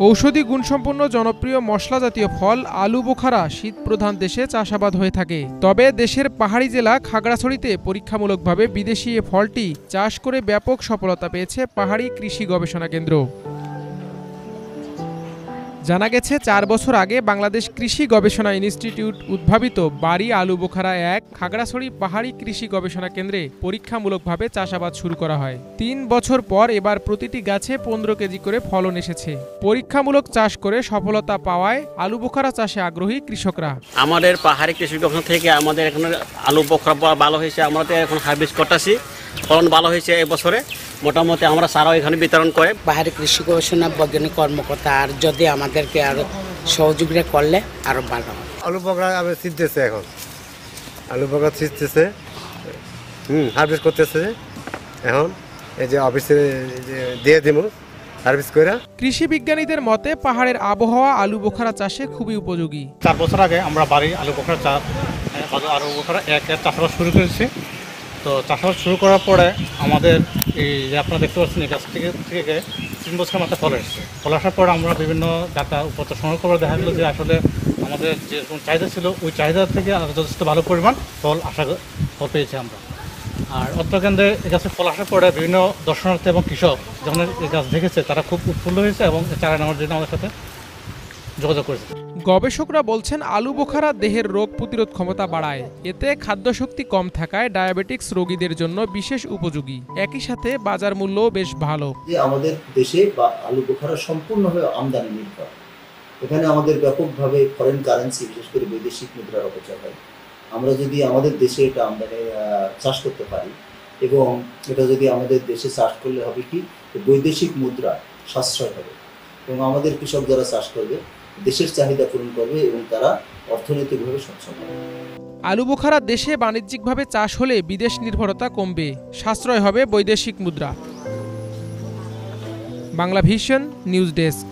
ঔষধি গুণসম্পন্ন জনপ্রিয় মশলা জাতীয় ফল আলু বোখারা শীত প্রধান দেশে চাষাবাদ হয়ে থাকে। তবে দেশের পাহাড়ি জেলা খাগড়াছড়িতে পরীক্ষামূলকভাবে বিদেশি এ ফলটি চাষ করে ব্যাপক সফলতা পেয়েছে পাহাড়ি কৃষি গবেষণা কেন্দ্র। জানা গেছে ৪ বছর আগে বাংলাদেশ কৃষি গবেষণা ইনস্টিটিউট উদ্ভাবিত বাড়ি আলু বোখারা ১ খাগড়াছড়ি পাহাড়ি কৃষি গবেষণা কেন্দ্রে পরীক্ষামূলকভাবে চাষাবাদ শুরু করা হয়। ৩ বছর পর এবার প্রতিটি গাছে ১৫ কেজি করে ফলন এসেছে। পরীক্ষামূলক চাষ করে সফলতা পাওয়ায় আলু বোখারা চাষে আগ্রহী কৃষকরা। আমাদের পাহাড়ি কৃষি গবেষণা থেকে আমাদের এখানে আলু বোখারা ভালো হয়েছে, আমরা এখন হারভেস্ট করতেছি, ফলন ভালো হয়েছে এই বছরে। মোটামুটি আমরা সারাও এখানে বিতরণ করে। পাহাড়ি কৃষি গবেষণা বৈজ্ঞানিক কর্মকর্তা আর যদি আমাদেরকে আরো সহযোগিতা করলে আরো ভালো হয়। আলু বোখারা আমি ছিটতেছে, এখন আলু বোখারা ছিটতেছে, হারভেস্ট করতেছে। এখন এই যে অফিসে দিয়ে দিব হারভেস্ট করে। কৃষি বিজ্ঞানীদের মতে পাহাড়ের আবহাওয়া আলু বোখারা চাষে খুবই উপযোগী। ৪ বছর আগে আমরা বাড়ি আলু বোখারা আলু বোখারা ১ চাষাবাদ শুরু করেছি। তো চাষাবাদ শুরু করার পরে আমাদের এই যে আপনারা দেখতে পাচ্ছেন এই গাছ থেকে ৩ বছরের মাথায় ফল এসেছে। ফল আসার পর আমরা বিভিন্ন ডাটা উপর সংগ্রহ করে দেখা গেলো যে আসলে আমাদের যে চাহিদা ছিল ওই চাহিদা থেকে যথেষ্ট ভালো পরিমাণ ফল পেয়েছি আমরা। আর অত্রকেন্দ্রে এই গাছের ফল আসার পরে বিভিন্ন দর্শনার্থী এবং কৃষক যখন এই গাছ দেখেছে তারা খুব উৎফুল্ল হয়েছে এবং চারা নেওয়ার জন্য আমাদের সাথে যোগাযোগ করেছে। গবেষকরা বলছেন আলু বোখারা দেহের রোগ প্রতিরোধ ক্ষমতা বাড়ায়। এতে খাদ্যশক্তি কম থাকায় ডায়াবেটিক্স রোগীদের জন্য বিশেষ উপযোগী। একই সাথে বাজার মূল্যও বেশ ভালো। আমাদের দেশে বা আলু বোখারা সম্পূর্ণভাবে আমদানি নির্ভর। এখানে আমাদের ব্যাপকভাবে ফরেন কারেন্সি বিশেষ করে বৈদেশিক মুদ্রার অপচয় হয়। আমরা যদি আমাদের দেশে এটা আমদানি চাষ করতে পারি এবং এটা যদি আমাদের দেশে চাষ করলে হবে কি বৈদেশিক মুদ্রা সাশ্রয় হবে এবং আমাদের কৃষক যারা চাষ করবে দেশের চাহিদা পূরণ করবে এবং তারা অর্থনৈতিকভাবে সচ্ছল হবে। আলু বোখারা দেশে বাণিজ্যিকভাবে চাষ হলে বিদেশ নির্ভরতা কমবে, সাশ্রয় হবে বৈদেশিক মুদ্রা। Bangla vision news desk.